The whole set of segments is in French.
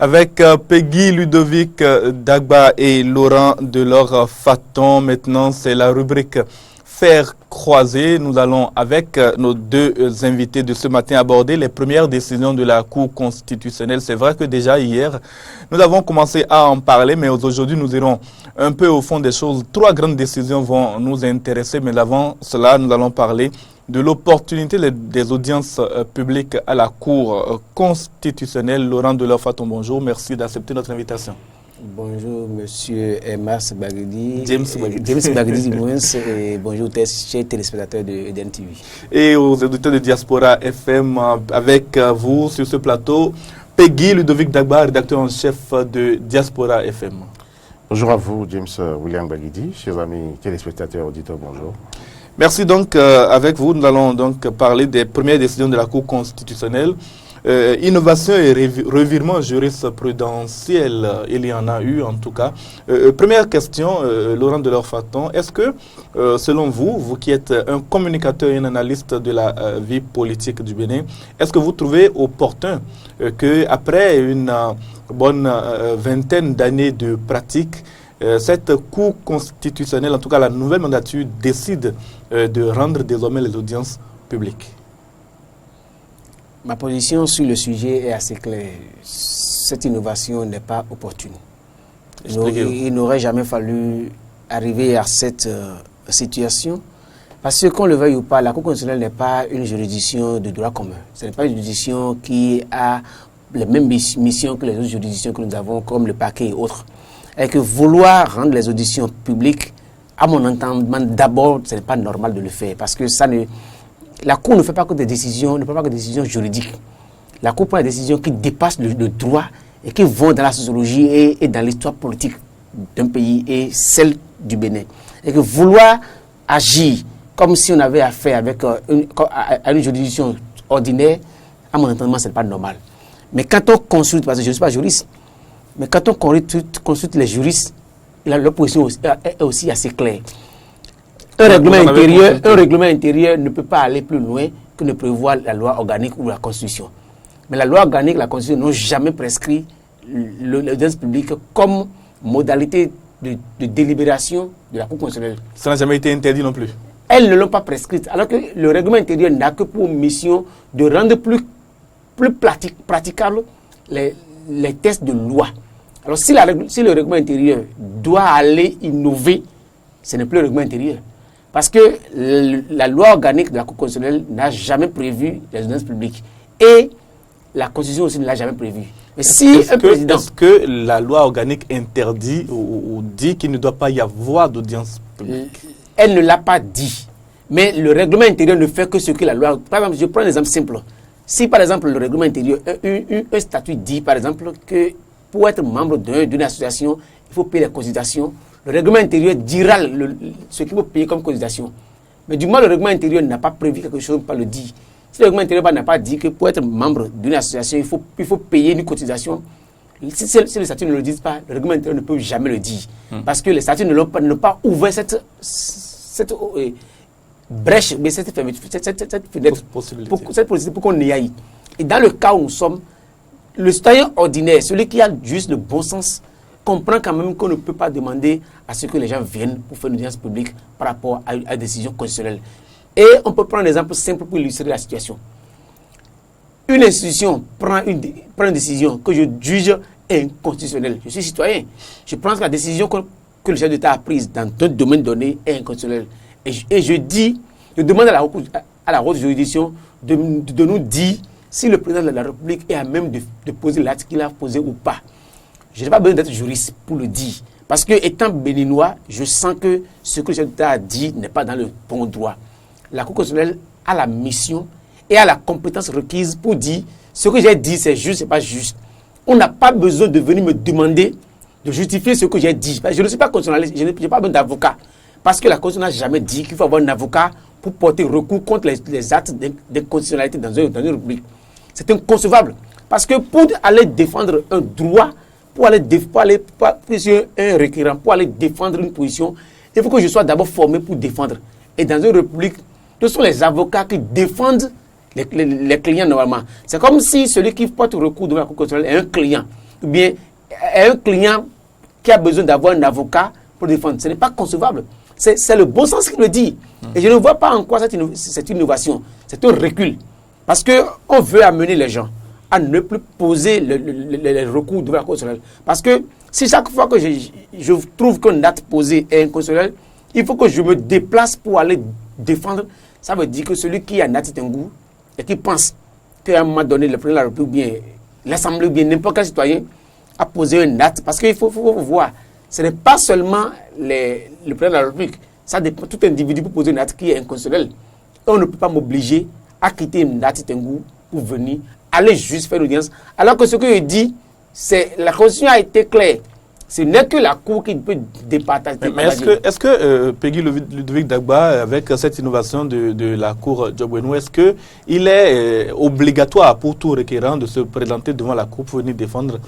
Avec Peggy, Ludovic Dagba et Laurent Delors Faton. Maintenant, c'est la rubrique Faire croiser. Nous allons, avec nos deux invités de ce matin, aborder les premières décisions de la Cour constitutionnelle. C'est vrai que déjà hier, nous avons commencé à en parler, mais aujourd'hui, nous irons un peu au fond des choses. 3 grandes décisions vont nous intéresser, mais avant cela, nous allons parler de l'opportunité des audiences publiques à la Cour constitutionnelle. Laurent Delors Faton, bonjour. Merci d'accepter notre invitation. Bonjour, monsieur Emas Bagidi. James Bagidi, et bonjour, chers téléspectateurs de EDN TV. Et aux auditeurs de Diaspora FM, avec vous sur ce plateau, Peggy Ludovic Dagba, rédacteur en chef de Diaspora FM. Bonjour à vous, James William Bagidi, chers amis téléspectateurs, auditeurs, bonjour. Merci donc, avec vous, nous allons donc parler des premières décisions de la Cour constitutionnelle. Innovation et revirement jurisprudentiel, il y en a eu en tout cas. Première question, Laurent Delors Faton, est-ce que, selon vous, vous qui êtes un communicateur et un analyste de la vie politique du Bénin, est-ce que vous trouvez opportun qu'après une bonne vingtaine d'années de pratique, cette Cour constitutionnelle, en tout cas la nouvelle mandature, décide de rendre désormais les audiences publiques? Ma position sur le sujet est assez claire. Cette innovation n'est pas opportune. Il n'aurait jamais fallu arriver à cette situation parce que, qu'on le veuille ou pas, la Cour constitutionnelle n'est pas une juridiction de droit commun. Ce n'est pas une juridiction qui a les mêmes missions que les autres juridictions que nous avons, comme le parquet et autres. Et que vouloir rendre les auditions publiques, à mon entendement, d'abord, ce n'est pas normal de le faire parce que ça ne... La Cour ne fait pas que des décisions, ne prend pas que des décisions juridiques. La Cour prend des décisions qui dépassent le droit et qui vont dans la sociologie et dans l'histoire politique d'un pays et celle du Bénin. Et que vouloir agir comme si on avait affaire avec une juridiction ordinaire, à mon entendement, ce n'est pas normal. Mais quand on consulte, parce que je ne suis pas juriste, mais quand on consulte les juristes, leur position est aussi assez claire. Un règlement intérieur ne peut pas aller plus loin que ne prévoit la loi organique ou la Constitution. Mais la loi organique et la Constitution n'ont jamais prescrit l'audience publique comme modalité de délibération de la Cour constitutionnelle. Ça n'a jamais été interdit non plus. Elles ne l'ont pas prescrite, alors que le règlement intérieur n'a que pour mission de rendre plus praticables les textes de loi. Alors si le règlement intérieur doit aller innover, ce n'est plus le règlement intérieur. Parce que la loi organique de la Cour constitutionnelle n'a jamais prévu les audiences publiques. Et la Constitution aussi ne l'a jamais prévu. Mais est-ce que la loi organique interdit ou dit qu'il ne doit pas y avoir d'audience publique? Elle ne l'a pas dit. Mais le règlement intérieur ne fait que ce que la loi... Par exemple, je prends un exemple simple. Si par exemple le règlement intérieur, un statut dit par exemple que pour être membre d'une association, il faut payer les consultations. Le règlement intérieur dira ce qu'il faut payer comme cotisation. Mais du moins, le règlement intérieur n'a pas prévu quelque chose, pas le dit. Si le règlement intérieur n'a pas dit que pour être membre d'une association, il faut payer une cotisation, si les statuts ne le disent pas, le règlement intérieur ne peut jamais le dire. Parce que les statuts n'ont pas ouvert cette brèche, mais cette fenêtre, cette possibilité pour qu'on y aille. Et dans le cas où nous sommes, le citoyen ordinaire, celui qui a juste le bon sens, comprend quand même qu'on ne peut pas demander à ce que les gens viennent pour faire une audience publique par rapport à une décision constitutionnelle. Et on peut prendre un exemple simple pour illustrer la situation. Une institution prend une décision que je juge inconstitutionnelle. Je suis citoyen. Je pense que la décision que le chef d'État a prise dans un domaine donné est inconstitutionnelle. Et je demande à la haute juridiction de nous dire si le président de la République est à même de poser l'acte qu'il a posé ou pas. Je n'ai pas besoin d'être juriste pour le dire. Parce que, étant béninois, je sens que ce que le chef d'État a dit n'est pas dans le bon droit. La Cour constitutionnelle a la mission et a la compétence requise pour dire ce que j'ai dit, c'est juste, c'est pas juste. On n'a pas besoin de venir me demander de justifier ce que j'ai dit. Je ne suis pas constitutionnaliste, je n'ai pas besoin d'avocat. Parce que la Constitution n'a jamais dit qu'il faut avoir un avocat pour porter recours contre les actes d'inconstitutionnalité dans une république. C'est inconcevable. Parce que pour aller défendre un droit, pour aller un requérant, pour aller défendre une position, il faut que je sois d'abord formé pour défendre. Et dans une république, ce sont les avocats qui défendent les clients normalement. C'est comme si celui qui porte recours devant la Cour constitutionnelle est un client. ou bien un client qui a besoin d'avoir un avocat pour défendre. Ce n'est pas concevable. C'est le bon sens qui le dit. Et je ne vois pas en quoi cette innovation, c'est un recul. Parce qu'on veut amener les gens à ne plus poser les recours devant la Cour constitutionnelle. Parce que si chaque fois que je trouve qu'un acte posé est inconstitutionnel, il faut que je me déplace pour aller défendre. Ça veut dire que celui qui a un acte goût et qui pense qu'à un moment donné, le président de la République, bien l'Assemblée, bien n'importe quel citoyen, a posé un acte. Parce qu'il faut voir, ce n'est pas seulement le président de la République. Ça dépend, tout individu peut poser un acte qui est inconstitutionnel. On ne peut pas m'obliger à quitter une acte goût pour venir aller juste faire l'audience. Alors que ce que je dis, c'est la Constitution a été claire. Ce n'est que la Cour qui peut départager. Mais est-ce que Peggy Ludovic Dagba, avec cette innovation de la Cour Diop-Bouénou, est-ce qu'il est obligatoire pour tout requérant de se présenter devant la Cour pour venir défendre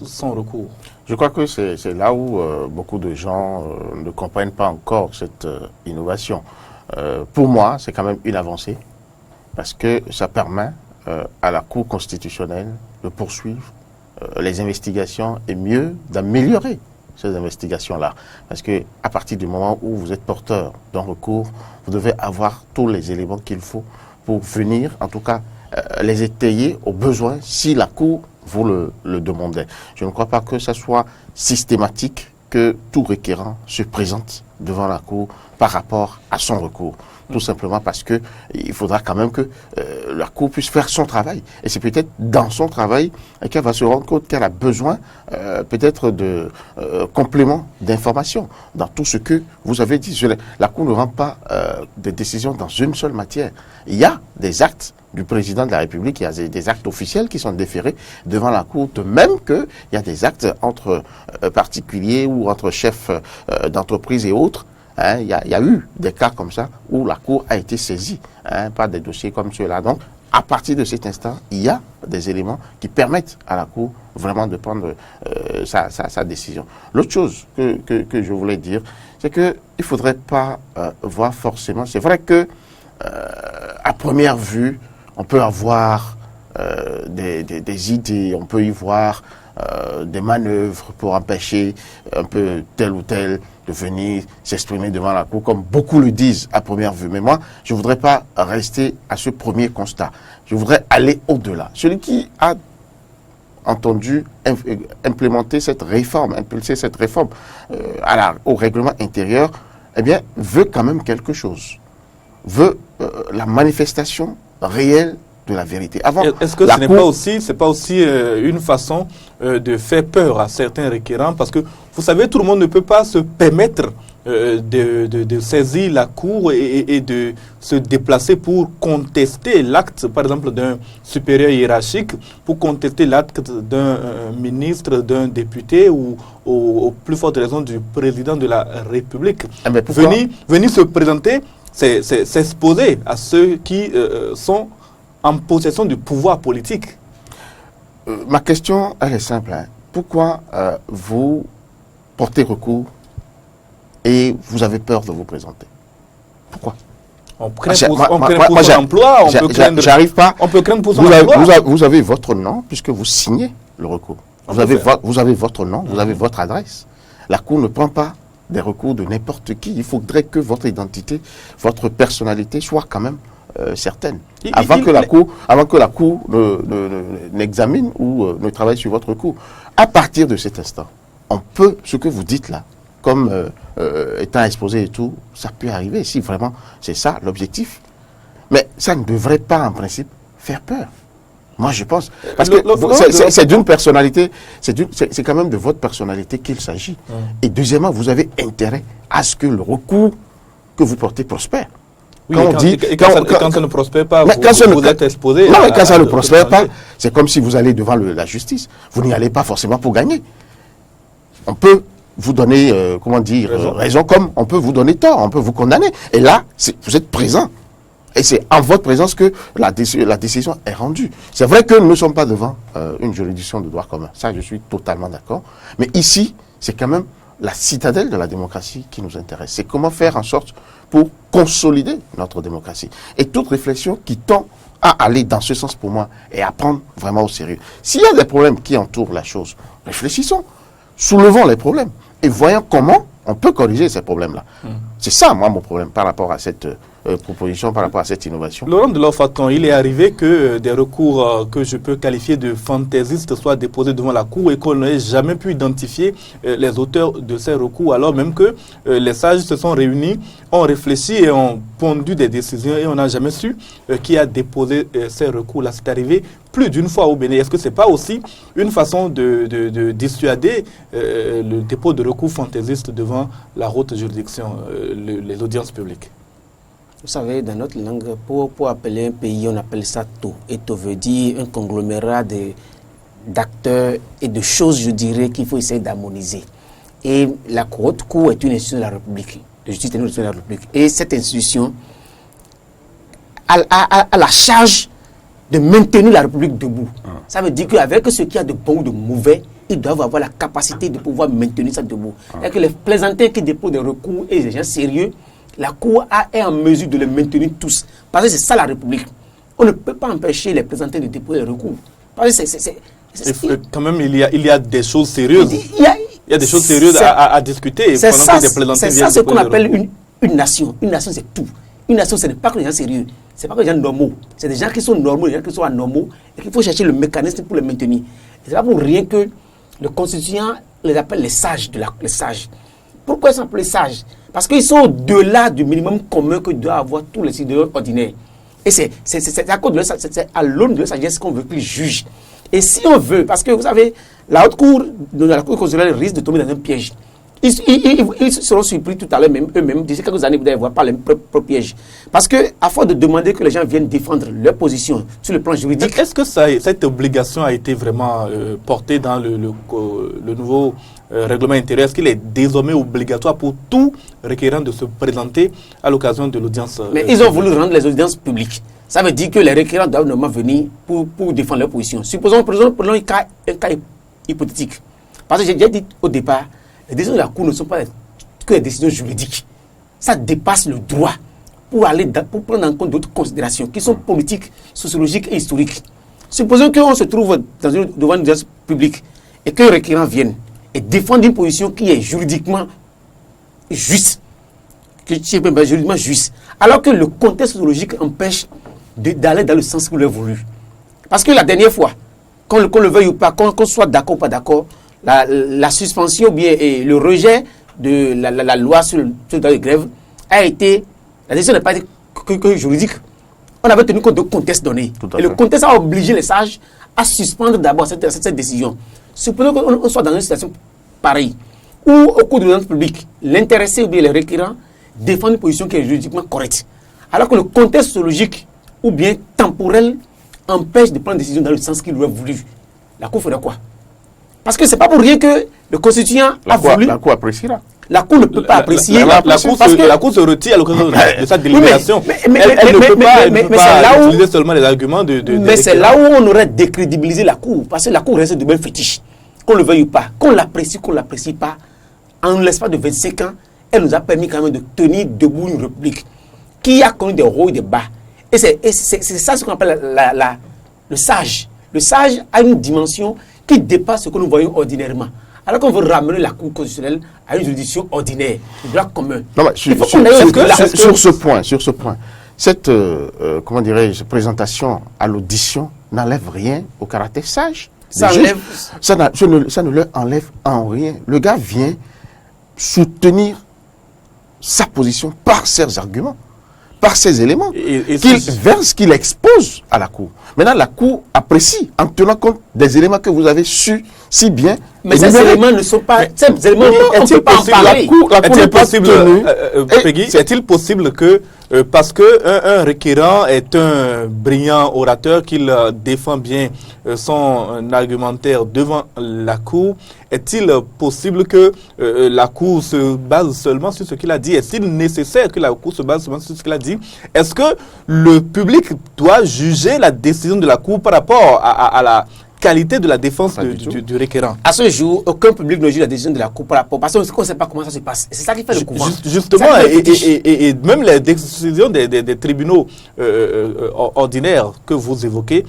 son recours? Je crois que c'est là où beaucoup de gens ne comprennent pas encore cette innovation. Pour moi, c'est quand même une avancée parce que ça permet à la Cour constitutionnelle de poursuivre les investigations et mieux d'améliorer ces investigations-là. Parce que à partir du moment où vous êtes porteur d'un recours, vous devez avoir tous les éléments qu'il faut pour venir, en tout cas, les étayer au besoin si la Cour vous le demandait. Je ne crois pas que ça soit systématique que tout requérant se présente devant la Cour par rapport à son recours. Tout simplement parce que il faudra quand même que la Cour puisse faire son travail. Et c'est peut-être dans son travail qu'elle va se rendre compte qu'elle a besoin peut-être de compléments d'informations dans tout ce que vous avez dit. La Cour ne rend pas des décisions dans une seule matière. Il y a des actes du président de la République, il y a des actes officiels qui sont déférés devant la Cour, de même qu'il y a des actes entre particuliers ou entre chefs d'entreprise et autres. Il y a eu des cas comme ça où la Cour a été saisie par des dossiers comme ceux-là. Donc, à partir de cet instant, il y a des éléments qui permettent à la Cour vraiment de prendre sa décision. L'autre chose que je voulais dire, c'est qu'il ne faudrait pas voir forcément... C'est vrai que à première vue, on peut avoir des idées, on peut y voir des manœuvres pour empêcher un peu tel ou tel de venir s'exprimer devant la Cour, comme beaucoup le disent à première vue. Mais moi, je ne voudrais pas rester à ce premier constat. Je voudrais aller au-delà. Celui qui a entendu implémenter cette réforme, impulser cette réforme au règlement intérieur, eh bien, veut quand même quelque chose. Veut la manifestation réelle de la vérité. Est-ce que ce n'est pas aussi une façon de faire peur à certains requérants? Parce que, vous savez, tout le monde ne peut pas se permettre de saisir la Cour et de se déplacer pour contester l'acte, par exemple, d'un supérieur hiérarchique, pour contester l'acte d'un ministre, d'un député ou, au plus forte raison, du président de la République. Venir se présenter, c'est s'exposer à ceux qui sont en possession du pouvoir politique. Ma question, elle est simple. Pourquoi vous portez recours et vous avez peur de vous présenter? Pourquoi? On craint pour son emploi, j'arrive pas. On peut craindre pour son emploi. Vous avez votre nom puisque vous signez le recours. Vous avez votre nom, vous avez votre adresse. La Cour ne prend pas des recours de n'importe qui. Il faudrait que votre identité, votre personnalité soit quand même certaine. Avant que la Cour n'examine ou ne travaille sur votre recours. À partir de cet instant, on peut, ce que vous dites là, comme étant exposé et tout, ça peut arriver si vraiment c'est ça l'objectif. Mais ça ne devrait pas en principe faire peur. Moi je pense. Parce que c'est d'une personnalité, c'est quand même de votre personnalité qu'il s'agit. Et deuxièmement, vous avez intérêt à ce que le recours que vous portez prospère. Oui, quand ça ne prospère pas, vous êtes exposé. Non, mais quand ça ne prospère pas, c'est comme si vous allez devant la justice. Vous n'y allez pas forcément pour gagner. On peut vous donner, raison, comme on peut vous donner tort, on peut vous condamner. Et là, vous êtes présent. Et c'est en votre présence que la décision est rendue. C'est vrai que nous ne sommes pas devant une juridiction de droit commun. Ça, je suis totalement d'accord. Mais ici, c'est quand même la citadelle de la démocratie qui nous intéresse. C'est comment faire en sorte pour consolider notre démocratie. Et toute réflexion qui tend à aller dans ce sens pour moi et à prendre vraiment au sérieux. S'il y a des problèmes qui entourent la chose, réfléchissons, soulevons les problèmes et voyons comment on peut corriger ces problèmes-là. C'est ça, moi, mon problème par rapport à cette proposition, par rapport à cette innovation. Laurent Delors-Faton, il est arrivé que des recours que je peux qualifier de fantaisistes soient déposés devant la Cour et qu'on n'ait jamais pu identifier les auteurs de ces recours, alors même que les sages se sont réunis, ont réfléchi et ont pondu des décisions et on n'a jamais su qui a déposé ces recours-là. C'est arrivé plus d'une fois au Bénin. Est-ce que ce n'est pas aussi une façon de dissuader le dépôt de recours fantaisistes devant la haute juridiction, les audiences publiques? Vous savez, dans notre langue, pour appeler un pays, on appelle ça tout. Et tout veut dire un conglomérat d'acteurs et de choses, je dirais, qu'il faut essayer d'harmoniser. Et la haute cour est une institution de la République, de justice est une institution de la République. Et cette institution a la charge de maintenir la République debout. Ça veut dire qu'avec ce qu'il y a de bon ou de mauvais, ils doivent avoir la capacité de pouvoir maintenir ça debout. Et que les plaisantins qui déposent des recours et des gens sérieux, la Cour est en mesure de les maintenir tous. Parce que c'est ça la République. On ne peut pas empêcher les plaisantins de déposer des recours. Parce que quand même, il y a des choses sérieuses. Il y a des choses sérieuses à discuter. C'est ça ce qu'on appelle une nation. Une nation, c'est tout. Une nation, ce n'est pas que les gens sérieux. Ce n'est pas que les gens normaux. C'est des gens qui sont normaux, des gens qui sont anormaux. Et qu'il faut chercher le mécanisme pour les maintenir. Ce n'est pas pour rien que le constituant les appelle les sages. Les sages. Pourquoi ils sont appelés sages? Parce qu'ils sont au-delà du minimum commun que doivent avoir tous les citoyens ordinaires. Et c'est à cause de c'est à l'aune de la sagesse qu'on veut qu'ils jugent. Et si on veut, parce que vous savez, la haute cour, la cour constitutionnelle risque de tomber dans un piège. Ils seront surpris tout à l'heure eux-mêmes. D'ici quelques années, vous allez voir par les propres pièges. Parce que, à force de demander que les gens viennent défendre leur position sur le plan juridique. Est-ce que cette obligation a été vraiment portée dans le nouveau règlement intérieur? Est-ce qu'il est désormais obligatoire pour tout requérant de se présenter à l'occasion de l'audience? Mais ils ont voulu rendre les audiences publiques. Ça veut dire que les requérants doivent normalement venir pour défendre leur position. Supposons un cas hypothétique. Parce que j'ai déjà dit au départ, les décisions de la Cour ne sont pas que des décisions juridiques. Ça dépasse le droit pour prendre en compte d'autres considérations qui sont politiques, sociologiques et historiques. Supposons qu'on se trouve devant une audience publique et qu'un requérant vienne et défendre une position qui est juridiquement juste, juridiquement juste, alors que le contexte sociologique empêche d'aller dans le sens qu'il a voulu. Parce que la dernière fois, qu'on le veuille ou pas, qu'on soit d'accord ou pas d'accord, la suspension ou bien le rejet de la loi sur le droit de grève a été, la décision n'a pas été que juridique. On avait tenu compte de contexte donné. Et le contexte a obligé les sages à suspendre d'abord cette décision. Supposons qu'on soit dans une situation pareille, où au cours de l'audience publique, l'intéressé ou bien les requérants défendent une position qui est juridiquement correcte. Alors que le contexte sociologique ou bien temporel empêche de prendre une décision dans le sens qu'il aurait voulu. La Cour ferait quoi? Parce que ce n'est pas pour rien que le constituant a voulu. La Cour appréciera. La Cour ne peut pas apprécier. La Cour se retire à l'occasion de sa délibération. Elle ne peut pas utiliser seulement les arguments mais c'est là où on aurait décrédibilisé la Cour. Parce que la Cour reste de belles fétiches. Qu'on le veuille ou pas, qu'on l'apprécie, qu'on ne l'apprécie pas, en l'espace de 25 ans, elle nous a permis quand même de tenir debout une république qui a connu des hauts et des bas. Et c'est ça ce qu'on appelle le sage. Le sage a une dimension qui dépasse ce que nous voyons ordinairement. Alors qu'on veut ramener la Cour constitutionnelle à une juridiction ordinaire, du droit commun. Non, mais sur ce point, cette comment dirais-je, présentation à l'audition n'enlève rien au caractère sage. Ça ne leur enlève en rien. Le gars vient soutenir sa position par ses arguments, par ses éléments, vers ce qu'il expose à la Cour. Maintenant, la Cour apprécie en tenant compte des éléments que vous avez su si bien. Mais ces éléments ne sont pas... Ces éléments, on ne peut pas en parler. Est-il possible que, parce qu'un requérant est un brillant orateur, qu'il défend bien son argumentaire devant la Cour, est-il possible que la Cour se base seulement sur ce qu'il a dit? Est-il nécessaire que la Cour se base seulement sur ce qu'il a dit? Est-ce que le public doit juger la décision de la Cour par rapport à la qualité de la défense du requérant. À ce jour, aucun public ne juge la décision de la Cour par rapport, parce qu'on ne sait pas comment ça se passe. C'est ça qui fait le courant. Justement, et même les décisions des tribunaux ordinaires que vous évoquez,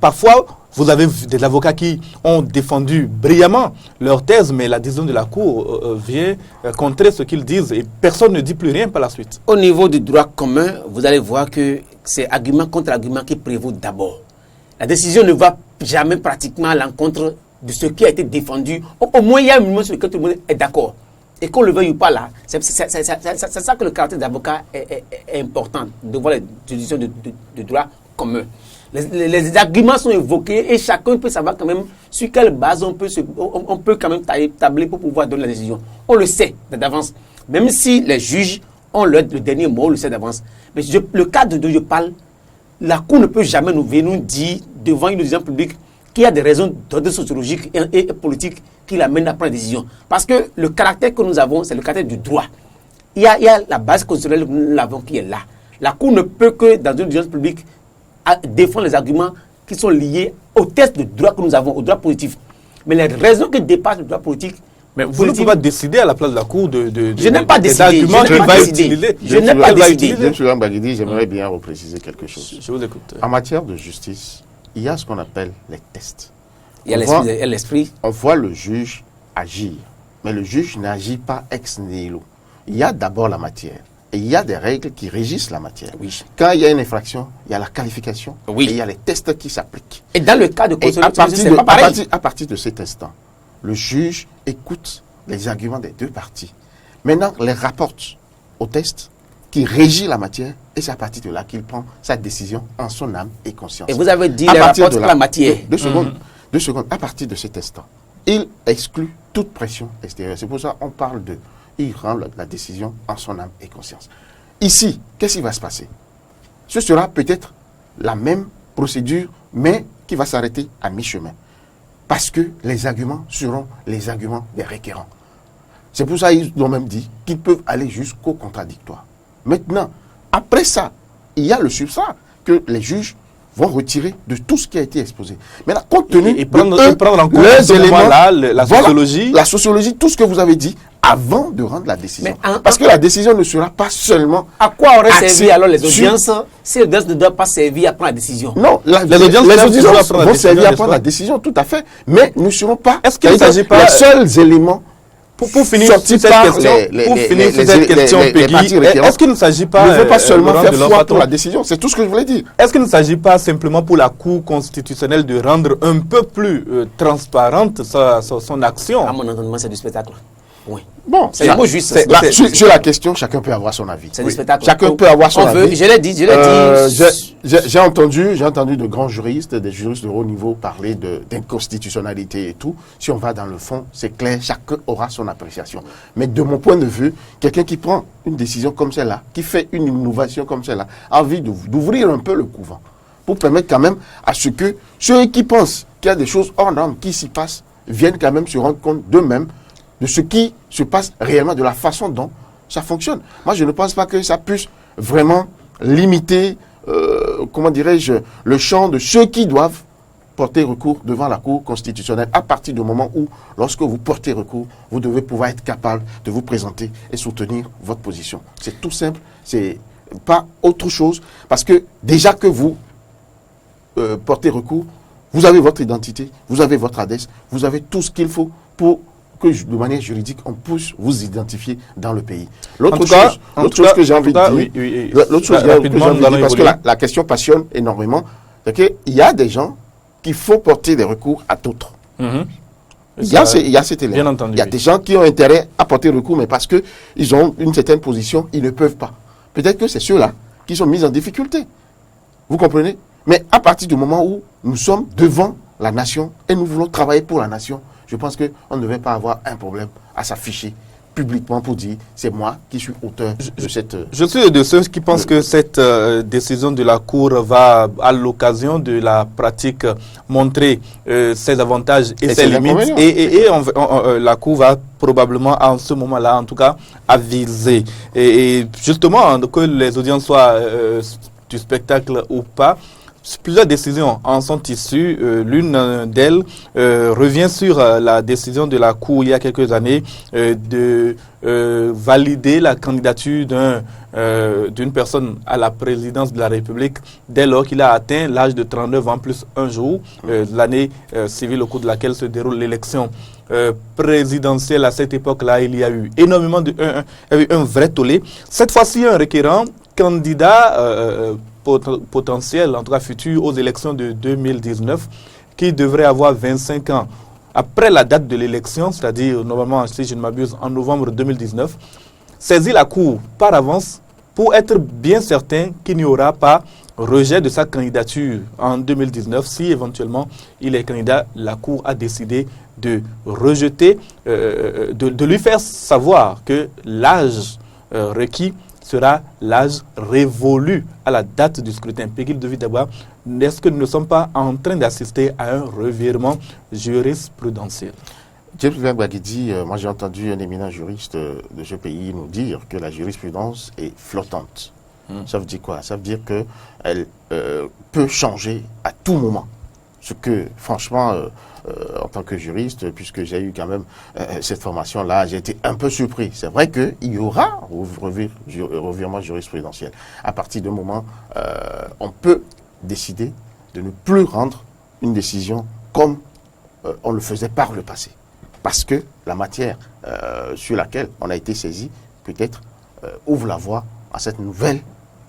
parfois, vous avez des avocats qui ont défendu brillamment leur thèse, mais la décision de la Cour vient contrer ce qu'ils disent et personne ne dit plus rien par la suite. Au niveau du droit commun, vous allez voir que c'est argument contre argument qui prévaut d'abord. La décision ne va jamais pratiquement à l'encontre de ce qui a été défendu. Au moins, il y a un moment sur lequel tout le monde est d'accord. Et qu'on le veuille ou pas là, c'est ça que le caractère d'avocat est important, de voir les décisions de droit commun. Les arguments sont évoqués et chacun peut savoir quand même sur quelle base on peut quand même tabler pour pouvoir donner la décision. On le sait d'avance. Même si les juges ont le dernier mot, on le sait d'avance. Mais le cas dont je parle, la Cour ne peut jamais nous dire devant une décision publique qu'il y a des raisons d'ordre sociologique et politique qui l'amènent à prendre des décisions. Parce que le caractère que nous avons, c'est le caractère du droit. Il y a la base constitutionnelle que nous avons qui est là. La Cour ne peut que, dans une décision publique, défendre les arguments qui sont liés au test de droit que nous avons, au droit positif. Mais les raisons qui dépassent le droit politique, mais vous ne pouvez pas décider à la place de la Cour je n'ai pas décidé. Je n'ai pas décidé. M. Mbagidi, j'aimerais bien repréciser quelque chose. Je vous écoute. En matière de justice, il y a ce qu'on appelle les tests. Il y a l'esprit. On voit le juge agir, mais le juge n'agit pas ex nihilo. Il y a d'abord la matière. Et il y a des règles qui régissent la matière. Oui. Quand il y a une infraction, il y a la qualification. Oui. Et il y a les tests qui s'appliquent. Et dans le cas de constitutionnalité, c'est pas pareil. À partir de cet instant, le juge écoute les arguments des deux parties. Maintenant, les rapporte au test qui régit la matière et c'est à partir de là qu'il prend sa décision en son âme et conscience. Et vous avez dit les rapports de la matière. Deux secondes. À partir de cet instant, il exclut toute pression extérieure. C'est pour ça qu'on parle de... Il rend la décision en son âme et conscience. Ici, qu'est-ce qui va se passer? Ce sera peut-être la même procédure, mais qui va s'arrêter à mi-chemin. Parce que les arguments seront les arguments des requérants. C'est pour ça qu'ils ont même dit qu'ils peuvent aller jusqu'au contradictoire. Maintenant, après ça, il y a le substrat que les juges vont retirer de tout ce qui a été exposé. Mais là, compte tenu et prendre en compte les éléments, la sociologie, la sociologie, tout ce que vous avez dit avant de rendre la décision. Parce que la décision ne sera pas seulement... À quoi auraient servi alors les audiences si les audiences ne doivent pas servir à prendre la décision? Non, les audiences vont servir à prendre la décision, tout à fait. Mais nous ne serons pas... Est-ce qu'il ne s'agit pas... Les seuls éléments... Pour finir sur cette question, est-ce qu'il ne s'agit pas... Ne veut pas seulement faire foi pour la décision, c'est tout ce que je voulais dire. Est-ce qu'il ne s'agit pas simplement pour la Cour constitutionnelle de rendre un peu plus transparente son action? À mon entendement, c'est du spectacle. Oui. Bon, c'est le mot juste. Sur la question, chacun peut avoir son avis. C'est du spectacle. Chacun peut avoir son avis. Je l'ai dit. J'ai entendu de grands juristes, des juristes de haut niveau parler d'inconstitutionnalité et tout. Si on va dans le fond, c'est clair, chacun aura son appréciation. Mais de mon point de vue, quelqu'un qui prend une décision comme celle-là, qui fait une innovation comme celle-là, a envie d'ouvrir un peu le couvent pour permettre quand même à ce que ceux qui pensent qu'il y a des choses hors normes qui s'y passent viennent quand même se rendre compte d'eux-mêmes de ce qui se passe réellement, de la façon dont ça fonctionne. Moi, je ne pense pas que ça puisse vraiment limiter, comment dirais-je, le champ de ceux qui doivent porter recours devant la Cour constitutionnelle à partir du moment où, lorsque vous portez recours, vous devez pouvoir être capable de vous présenter et soutenir votre position. C'est tout simple, c'est pas autre chose, parce que déjà que vous portez recours, vous avez votre identité, vous avez votre adresse, vous avez tout ce qu'il faut pour que de manière juridique, on puisse vous identifier dans le pays. L'autre chose que j'ai envie de dire, l'autre chose que j'ai envie de dire, parce que la question passionne énormément, c'est qu'il y a des gens qui font porter des recours à d'autres. Il y a cet élément. Il y a des gens qui ont intérêt à porter recours, mais parce qu'ils ont une certaine position, ils ne peuvent pas. Peut-être que c'est ceux-là qui sont mis en difficulté. Vous comprenez? Mais à partir du moment où nous sommes devant la nation et nous voulons travailler pour la nation, je pense qu'on ne devait pas avoir un problème à s'afficher publiquement pour dire c'est moi qui suis auteur de cette... Je suis de ceux qui pensent que cette décision de la Cour va, à l'occasion de la pratique, montrer ses avantages et ses limites. Et la Cour va probablement, en ce moment-là, en tout cas, aviser. Et justement, que les audiences soient du spectacle ou pas, Plusieurs décisions en sont issues. L'une d'elles revient sur la décision de la Cour il y a quelques années de valider la candidature d'une personne à la présidence de la République dès lors qu'il a atteint l'âge de 39 ans plus un jour, l'année civile au cours de laquelle se déroule l'élection présidentielle. À cette époque-là, il y a eu énormément un vrai tollé. Cette fois-ci, un requérant candidat potentiel, en tout cas futur, aux élections de 2019, qui devrait avoir 25 ans après la date de l'élection, c'est-à-dire normalement, si je ne m'abuse, en novembre 2019, saisit la Cour par avance pour être bien certain qu'il n'y aura pas rejet de sa candidature en 2019. Si éventuellement il est candidat, la Cour a décidé de rejeter, de lui faire savoir que l'âge requis sera l'âge révolu à la date du scrutin. Peggy David Daba, est-ce que nous ne sommes pas en train d'assister à un revirement jurisprudentiel? James Bagidi, moi j'ai entendu un éminent juriste de ce pays nous dire que la jurisprudence est flottante. Ça veut dire quoi? Ça veut dire qu'elle peut changer à tout moment. Ce que, franchement, en tant que juriste, puisque j'ai eu quand même cette formation-là, j'ai été un peu surpris. C'est vrai qu'il y aura revirement jurisprudentiel. À partir du moment, on peut décider de ne plus rendre une décision comme on le faisait par le passé. Parce que la matière sur laquelle on a été saisi, peut-être, ouvre la voie à cette nouvelle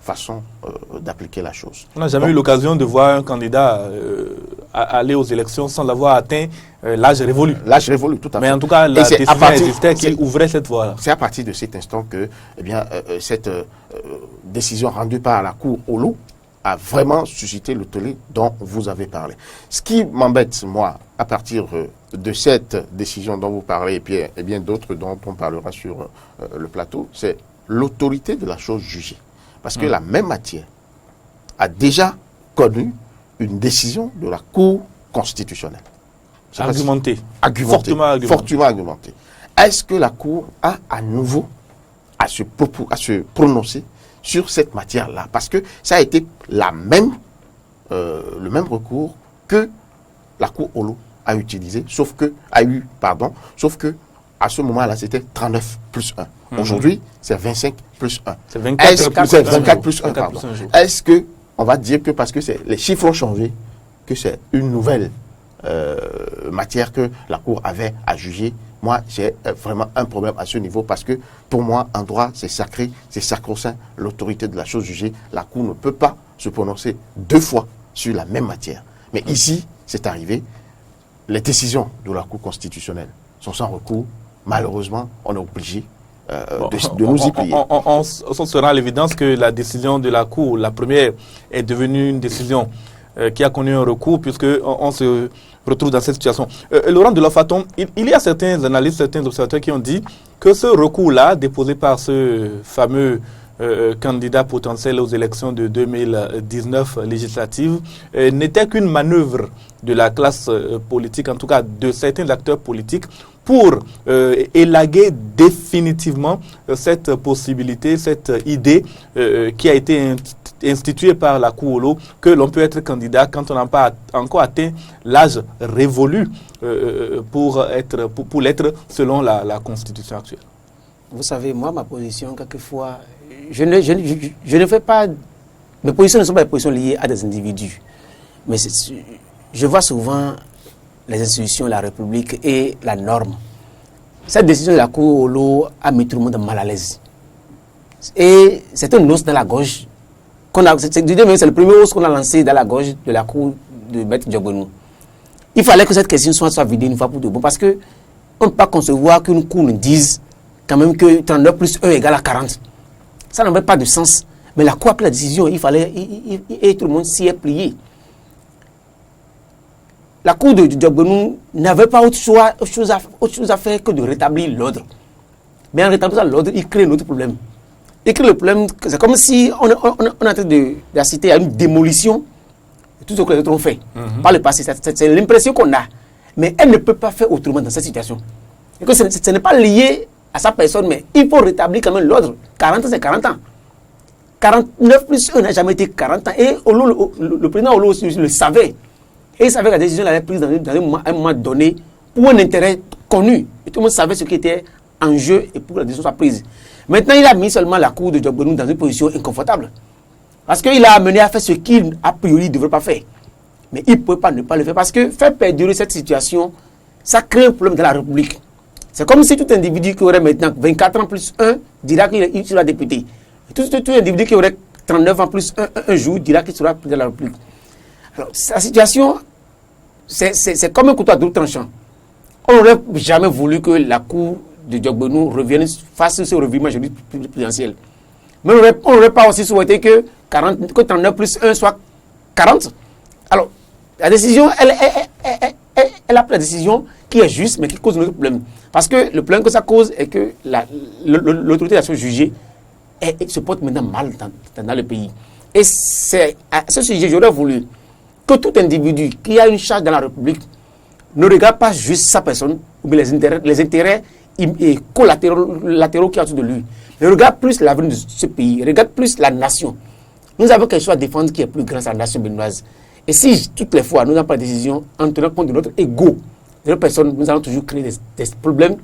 façon d'appliquer la chose. On n'a jamais eu l'occasion de voir un candidat aller aux élections sans l'avoir atteint l'âge révolu. L'âge révolu, tout à fait. Mais en tout cas, la décision existait qui ouvrait cette voie-là. C'est à partir de cet instant que cette décision rendue par la Cour Olo a vraiment suscité le tollé dont vous avez parlé. Ce qui m'embête, moi, à partir de cette décision dont vous parlez et bien d'autres dont on parlera sur le plateau, c'est l'autorité de la chose jugée. Parce que la même matière a déjà connu une décision de la Cour constitutionnelle. Argumentée. Fortement argumentée. Est-ce que la Cour a à nouveau à se prononcer sur cette matière-là? Parce que ça a été le même recours que la Cour Olo a utilisé, sauf que à ce moment-là, c'était 39 plus 1. Aujourd'hui, c'est 25 plus 1. C'est 24 plus 1. Est-ce qu'on va dire que parce que les chiffres ont changé, que c'est une nouvelle matière que la Cour avait à juger? Moi, j'ai vraiment un problème à ce niveau parce que pour moi, en droit, c'est sacré, c'est sacro-saint, l'autorité de la chose jugée. La Cour ne peut pas se prononcer deux fois sur la même matière. Mais ici, c'est arrivé. Les décisions de la Cour constitutionnelle sont sans recours. Malheureusement, on est obligé de nous y plier. On se rend à l'évidence que la décision de la Cour, la première, est devenue une décision qui a connu un recours puisqu'on se retrouve dans cette situation. Laurent Delofaton, il y a certains analystes, certains observateurs qui ont dit que ce recours-là, déposé par ce fameux candidat potentiel aux élections de 2019 législatives, n'était qu'une manœuvre de la classe politique, en tout cas de certains acteurs politiques, pour élaguer définitivement cette possibilité, cette idée qui a été instituée par la Cour Olo, que l'on peut être candidat quand on n'a pas encore atteint l'âge révolu pour l'être selon la Constitution actuelle. Vous savez, moi, ma position, quelquefois, je ne fais pas... Mes positions ne sont pas des positions liées à des individus. Mais je vois souvent les institutions, la République et la norme. Cette décision de la Cour Olo a mis tout le monde mal à l'aise. Et c'est un os dans la gorge. C'est le premier os qu'on a lancé dans la gorge de la Cour de Maître Diogbenou. Il fallait que cette question soit vidée une fois pour de bon. Parce qu'on ne peut pas concevoir qu'une Cour nous dise quand même que 39 plus 1 égale à 40. Ça n'avait pas de sens. Mais la Cour a pris la décision, il fallait, et tout le monde s'y est plié. La Cour de Diogbenou n'avait pas autre chose à faire que de rétablir l'ordre. Mais en rétablissant l'ordre, il crée un autre problème. Il crée le problème, c'est comme si on est en train d'assister à une démolition de tout ce que les autres ont fait. Par le passé, c'est l'impression qu'on a. Mais elle ne peut pas faire autrement dans cette situation. Et que ce n'est pas lié à sa personne, mais il faut rétablir quand même l'ordre. 40 ans, c'est 40 ans. 49 plus 1 n'a jamais été 40 ans. Et le président Olo aussi le savait. Et il savait que la décision l'avait prise dans un moment donné pour un intérêt connu. Et tout le monde savait ce qui était en jeu et pour que la décision soit prise. Maintenant, il a mis seulement la cour de Djogbenou dans une position inconfortable. Parce qu'il a amené à faire ce qu'il, a priori, ne devrait pas faire. Mais il ne peut pas ne pas le faire. Parce que faire perdurer cette situation, ça crée un problème dans la République. C'est comme si tout individu qui aurait maintenant 24 ans plus 1 dira qu'il sera député. Tout individu qui aurait 39 ans plus 1 jour dira qu'il sera président de la République. Alors, la situation, c'est comme un couteau à double tranchant. On n'aurait jamais voulu que la cour de Djogbenou revienne face à ce revirement juridique présidentiel. Mais on n'aurait pas aussi souhaité que 39 plus 1 soit 40. Alors, la décision, elle a pris la décision qui est juste, mais qui cause notre problème. Parce que le problème que ça cause est que l'autorité de la chose jugée se porte maintenant mal dans le pays. Et c'est à ce sujet, j'aurais voulu que tout individu qui a une charge dans la République ne regarde pas juste sa personne, ou bien les intérêts collatéraux qui sont autour de lui. Mais regarde plus l'avenir de ce pays, regarde plus la nation. Nous avons quelque chose à défendre qui est plus grand que la nation béninoise. Et si toutes les fois nous n'avons pas de décision en tenant compte de notre ego, de notre personne, nous allons toujours créer des problèmes,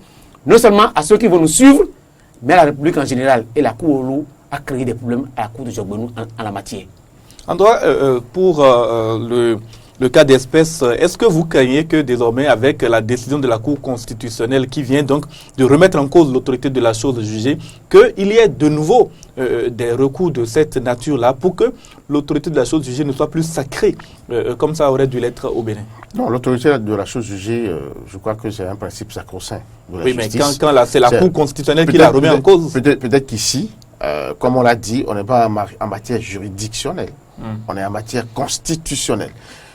non seulement à ceux qui vont nous suivre, mais à la République en général. Et la Cour Olo a créé des problèmes à la Cour de Djogbenou en la matière. En droit, pour le cas d'espèce, est-ce que vous craignez que désormais, avec la décision de la Cour constitutionnelle qui vient donc de remettre en cause l'autorité de la chose jugée, qu'il y ait de nouveau des recours de cette nature-là pour que l'autorité de la chose jugée ne soit plus sacrée, comme ça aurait dû l'être au Bénin? Non, l'autorité de la chose jugée, je crois que c'est un principe sacro-saint de la justice. Mais quand c'est la Cour constitutionnelle qui la remet en cause. Peut-être qu'ici, comme on l'a dit, on n'est pas en matière juridictionnelle, on est en matière constitutionnelle.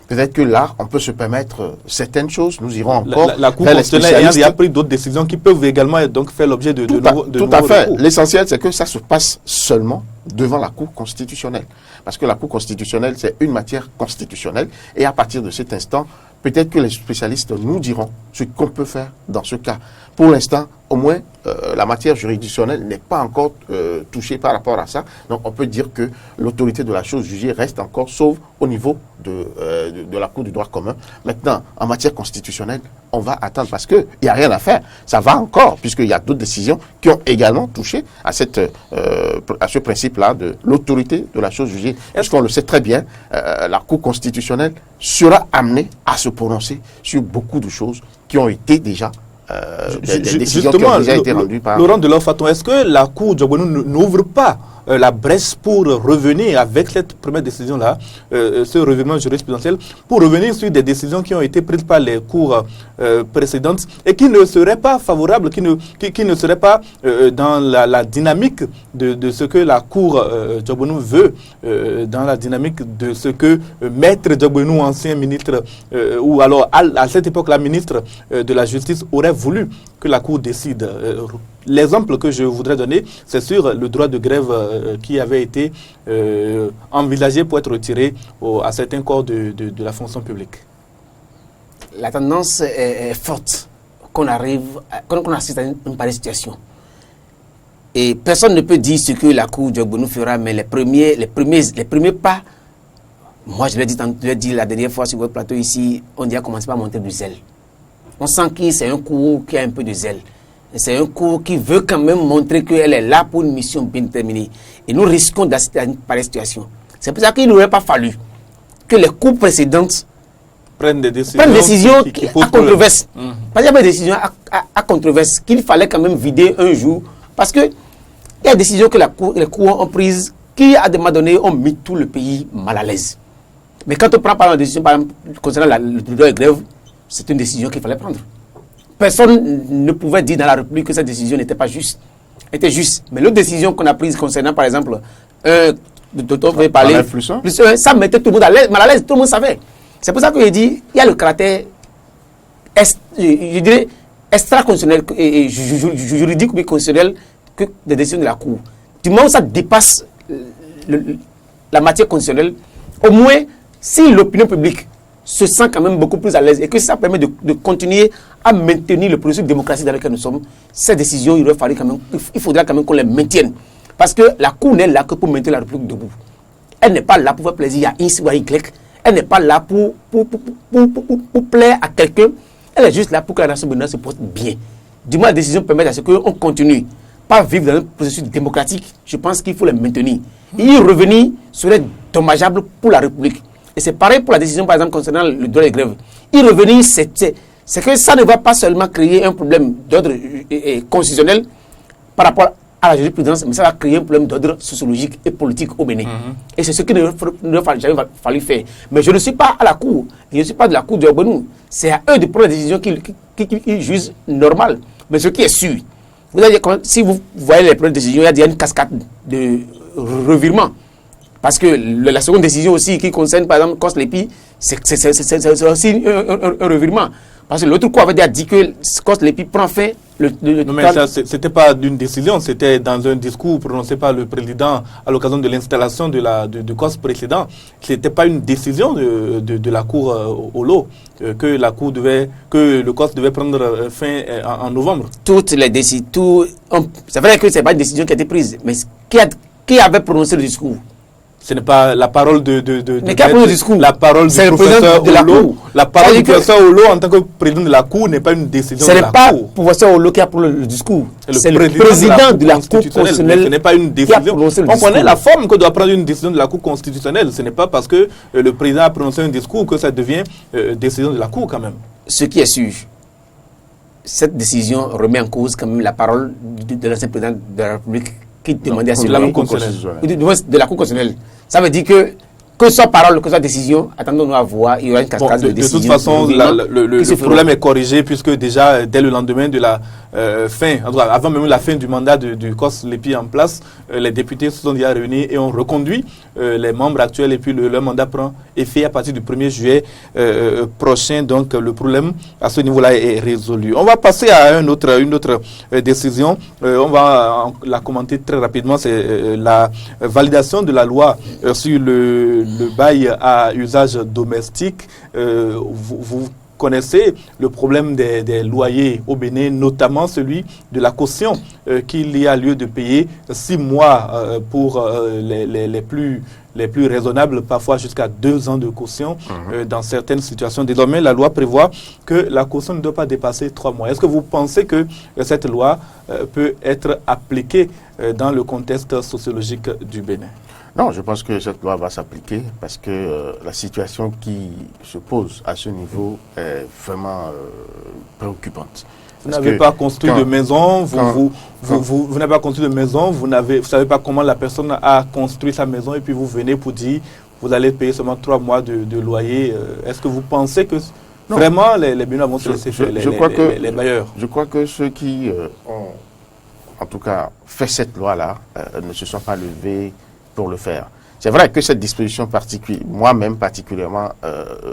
Peut-être que là, on peut se permettre certaines choses. Nous irons encore. La Cour constitutionnelle a pris d'autres décisions qui peuvent également donc faire l'objet de nouveaux recours. Tout à fait. L'essentiel, c'est que ça se passe seulement devant la Cour constitutionnelle. Parce que la Cour constitutionnelle, c'est une matière constitutionnelle. Et à partir de cet instant, peut-être que les spécialistes nous diront ce qu'on peut faire dans ce cas. Pour l'instant, au moins, la matière juridictionnelle n'est pas encore touchée par rapport à ça. Donc, on peut dire que l'autorité de la chose jugée reste encore sauve au niveau de la Cour du droit commun. Maintenant, en matière constitutionnelle, on va attendre parce qu'il n'y a rien à faire. Ça va encore, puisqu'il y a d'autres décisions qui ont également touché à ce principe-là de l'autorité de la chose jugée. Puisqu'on le sait très bien, la Cour constitutionnelle sera amenée à se prononcer sur beaucoup de choses qui ont été déjà des décisions qui ont déjà été rendues par... Laurent Delors Faton, est-ce que la Cour Djogbenou n'ouvre pas la brèche pour revenir avec cette première décision-là, ce revirement jurisprudentiel, pour revenir sur des décisions qui ont été prises par les cours précédentes et qui ne seraient pas favorables, qui ne seraient pas dans la dynamique de ce que la Cour Djogbenou veut, dans la dynamique de ce que Maître Djogbenou, ancien ministre, ou alors à cette époque la ministre de la Justice, aurait voulu que la Cour décide. L'exemple que je voudrais donner, c'est sur le droit de grève qui avait été envisagé pour être retiré à certains corps de la fonction publique. La tendance est forte qu'on assiste à une pareille situation. Et personne ne peut dire ce que la Cour Djogbenou fera, mais les premiers pas, moi je l'ai dit la dernière fois sur votre plateau ici, on dit à commencer par monter du zèle. On sent que c'est un cours qui a un peu de zèle. C'est un cours qui veut quand même montrer qu'elle est là pour une mission bien terminée. Et nous risquons d'assister à une pareille situation. C'est pour ça qu'il n'aurait pas fallu que les cours précédentes prennent des décisions qui à controverse. Parce qu'il y a des décisions à controverse qu'il fallait quand même vider un jour. Parce qu'il y a des décisions que les cours ont prises qui, à des moments donnés, ont mis tout le pays mal à l'aise. Mais quand on prend par exemple une décision, par exemple, concernant le droit de grève, c'est une décision qu'il fallait prendre. Personne ne pouvait dire dans la République que cette décision n'était pas juste. Était juste. Mais l'autre décision qu'on a prise concernant, par exemple, dont on veut parler, ça mettait tout le monde mal à l'aise, tout le monde savait. C'est pour ça que je dis, il y a le caractère, je dirais, extra-constitutionnel et juridique ou constitutionnel que des décisions de la Cour. Du moment où ça dépasse la matière constitutionnelle, au moins, si l'opinion publique se sent quand même beaucoup plus à l'aise et que ça permet de continuer à maintenir le processus de démocratie dans lequel nous sommes, ces décisions, il faudra quand même qu'on les maintienne. Parce que la Cour n'est là que pour maintenir la République debout. Elle n'est pas là pour faire plaisir à X ou à Y. Elle n'est pas là pour plaire à quelqu'un. Elle est juste là pour que la nation se porte bien. Du moins, la décision permet à ce qu'on continue. Pas vivre dans un processus démocratique. Je pense qu'il faut les maintenir. Y revenir serait dommageable pour la République. Et c'est pareil pour la décision, par exemple, concernant le droit de grève. Y revenir, c'est que ça ne va pas seulement créer un problème d'ordre constitutionnel par rapport à la jurisprudence, mais ça va créer un problème d'ordre sociologique et politique au Bénin. Et c'est ce qu'il ne va jamais fallu faire. Mais je ne suis pas à la Cour. Je ne suis pas de la Cour de Orbenou. C'est à eux de prendre la décision qu'ils jugent normale. Mais ce qui est sûr, vous allez, si vous voyez les premières décisions, il y a une cascade de revirement. Parce que la seconde décision aussi qui concerne par exemple Koslepi, c'est aussi un revirement. Parce que l'autre coup avait déjà dit que Koslepi prend fin. Non, mais ça, c'était pas d'une décision, c'était dans un discours prononcé par le président à l'occasion de l'installation de COS précédent. C'était pas une décision de la Cour Olo que le COS devait prendre fin en novembre. Toutes les décisions, c'est vrai que c'est pas une décision qui a été prise, mais qui avait prononcé le discours? Ce n'est pas la parole mais qui a pris le discours? La parole du professeur Olo. La parole du professeur Olo en tant que président de la Cour n'est pas une décision de la Cour. Ce n'est pas le professeur Olo qui a pris le discours. C'est le président de la Cour constitutionnelle. Ce n'est pas une décision. On connaît la forme que doit prendre une décision de la Cour constitutionnelle. Ce n'est pas parce que le président a prononcé un discours que ça devient décision de la Cour quand même. Ce qui est sûr, cette décision remet en cause quand même la parole de l'ancien président de la République qui demandait à ce la Cour constitutionnelle. De la Cour constitutionnelle. Ça veut dire que soit parole, que soit décision, attendons-nous à voir, il y aura une cascade de décisions. De toute façon, le problème est corrigé puisque déjà, dès le lendemain de la fin, avant même la fin du mandat du COS Lepi en place, les députés se sont déjà réunis et ont reconduit les membres actuels et puis leur mandat prend effet à partir du 1er juillet prochain. Donc le problème à ce niveau-là est résolu. On va passer à une autre décision. On va la commenter très rapidement. C'est la validation de la loi sur le bail à usage domestique. Vous connaissez le problème des loyers au Bénin, notamment celui de la caution qu'il y a lieu de payer 6 mois pour les plus raisonnables, parfois jusqu'à 2 ans de caution dans certaines situations. Désormais, la loi prévoit que la caution ne doit pas dépasser 3 mois. Est-ce que vous pensez que cette loi peut être appliquée dans le contexte sociologique du Bénin? Non, je pense que cette loi va s'appliquer parce que la situation qui se pose à ce niveau est vraiment préoccupante. Vous n'avez pas construit de maison, vous n'avez pas construit de maison, vous ne savez pas comment la personne a construit sa maison et puis vous venez pour dire vous allez payer seulement 3 mois de loyer. Est-ce que vous pensez que vraiment les Béninois vont se laisser faire, les bailleurs? Je crois que ceux qui ont en tout cas fait cette loi-là ne se sont pas levés pour le faire. C'est vrai que cette disposition moi-même particulièrement,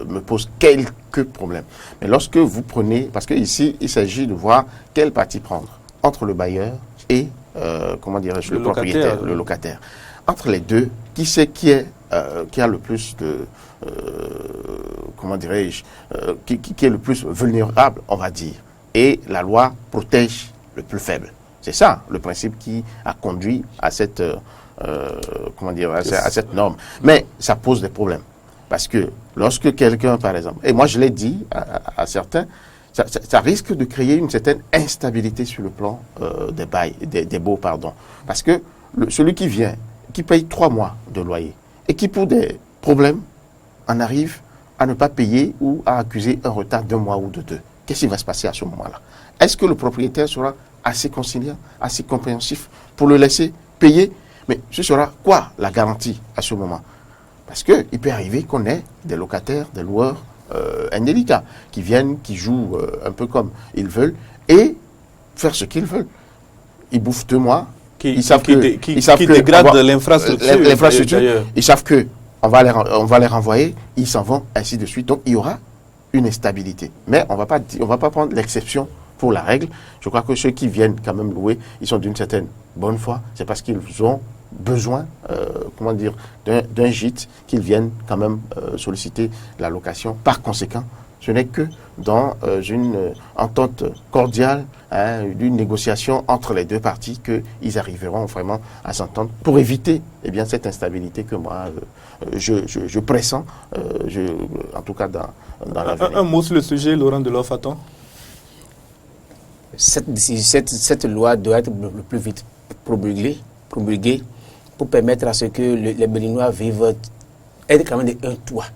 me pose quelques problèmes. Mais lorsque vous prenez, parce qu'ici, il s'agit de voir quel parti prendre entre le bailleur et, comment dirais-je, le propriétaire, le locataire. Entre les deux, qui c'est qui a le plus de, comment dirais-je, qui est le plus vulnérable, on va dire. Et la loi protège le plus faible. C'est ça le principe qui a conduit à cette comment dire, à cette norme. Mais ça pose des problèmes. Parce que lorsque quelqu'un, par exemple, et moi je l'ai dit à certains, ça risque de créer une certaine instabilité sur le plan des bails, des baux, pardon. Parce que celui qui vient, qui paye 3 mois de loyer, et qui pour des problèmes en arrive à ne pas payer ou à accuser un retard d'1 mois ou de 2, qu'est-ce qui va se passer à ce moment-là? Est-ce que le propriétaire sera assez conciliant, assez compréhensif pour le laisser payer? Mais ce sera quoi la garantie à ce moment? Parce qu'il peut arriver qu'on ait des locataires, des loueurs indélicats qui viennent, qui jouent un peu comme ils veulent et faire ce qu'ils veulent. Ils bouffent 2 mois. Ils savent que dégradent l'infrastructure. Ils savent que on va les renvoyer. Ils s'en vont, ainsi de suite. Donc il y aura une instabilité. Mais on va pas prendre l'exception pour la règle. Je crois que ceux qui viennent quand même louer, ils sont d'une certaine bonne foi. C'est parce qu'ils ont besoin, comment dire, d'un gîte qu'ils viennent quand même solliciter la location. Par conséquent, Ce n'est que dans une entente cordiale, d'une négociation entre les deux parties qu'ils arriveront vraiment à s'entendre pour éviter cette instabilité que moi je pressens, en tout cas dans l'avenir. Un mot sur le sujet, Laurent Delors-Faton. Cette loi doit être le plus vite promulguée pour permettre à ce que les Béninois vivent, aient quand même un toit.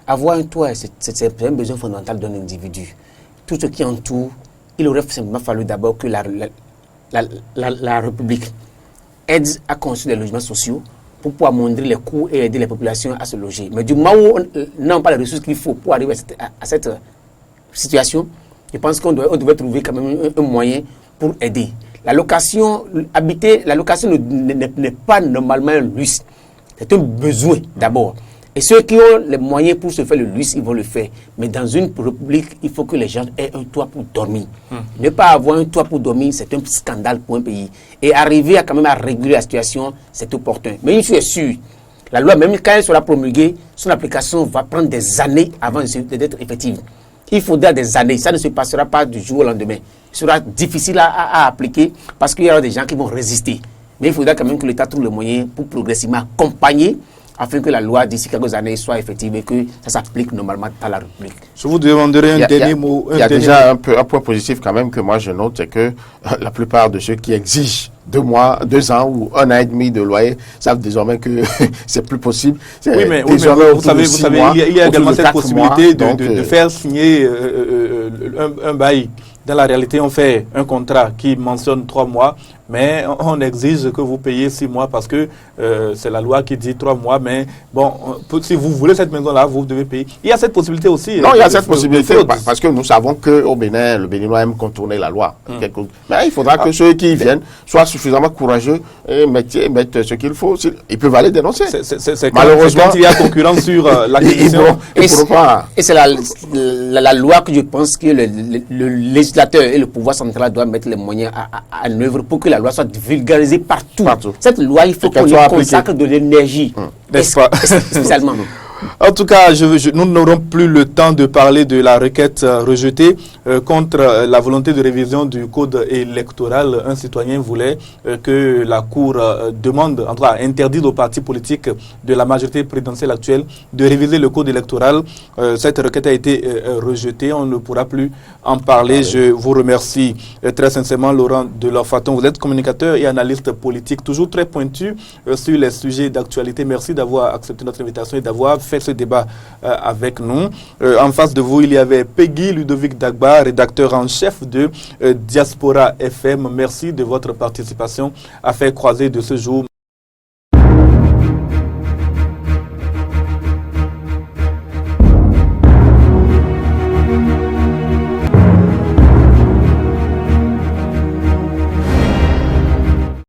Avoir un toit, c'est un besoin fondamental d'un individu. Tout ce qui entoure, il aurait simplement fallu d'abord que la République aide à construire des logements sociaux pour pouvoir moindrir les coûts et aider les populations à se loger. Mais du moment où on n'a pas les ressources qu'il faut pour arriver à cette situation, je pense qu'on devait trouver quand même un moyen pour aider. La location n'est pas normalement un luxe. C'est un besoin d'abord. Et ceux qui ont les moyens pour se faire le luxe, ils vont le faire. Mais dans une république, il faut que les gens aient un toit pour dormir. Ne pas avoir un toit pour dormir, c'est un scandale pour un pays. Et arriver quand même à réguler la situation, c'est opportun. Mais je suis sûr, la loi, même quand elle sera promulguée, son application va prendre des années avant d'être effective. Il faudra des années. Ça ne se passera pas du jour au lendemain. Ce sera difficile à appliquer parce qu'il y aura des gens qui vont résister. Mais il faudra quand même que l'État trouve le moyen pour progressivement accompagner afin que la loi d'ici quelques années soit effective et que ça s'applique normalement dans la République. Je vous demanderai un dernier mot. Il y a déjà un point positif quand même que moi je note, c'est que la plupart de ceux qui exigent 2 ans ou 1 an et demi de loyer savent désormais que c'est plus possible. Oui, mais vous savez, il y a également cette possibilité de faire signer un bail. Dans la réalité, on fait un contrat qui mentionne 3 mois, mais on exige que vous payiez 6 mois parce que c'est la loi qui dit 3 mois. Mais bon, si vous voulez cette maison-là, vous devez payer. Il y a cette possibilité aussi. Non, il y a cette possibilité parce que nous savons qu'au Bénin, le Béninois aime contourner la loi. Mais il faudra que ceux qui viennent soient suffisamment courageux et mettent ce qu'il faut. Ils peuvent aller dénoncer. Malheureusement, il y a concurrence sur l'acquisition. Et c'est la loi que je pense que le législateur et le pouvoir central doivent mettre les moyens en œuvre pour que la loi soit vulgarisée partout. Cette loi, il faut qu'on y consacre de l'énergie, spécialement. En tout cas, nous n'aurons plus le temps de parler de la requête rejetée contre la volonté de révision du code électoral. Un citoyen voulait que la Cour demande, en tout cas interdise aux partis politiques de la majorité présidentielle actuelle de réviser le code électoral. Cette requête a été rejetée, on ne pourra plus en parler. Je vous remercie très sincèrement, Laurent Delors-Faton. Vous êtes communicateur et analyste politique, toujours très pointu sur les sujets d'actualité. Merci d'avoir accepté notre invitation et d'avoir fait ce débat avec nous. En face de vous, il y avait Peggy Ludovic Dagba, rédacteur en chef de Diaspora FM. Merci de votre participation à Faire Croiser de ce jour.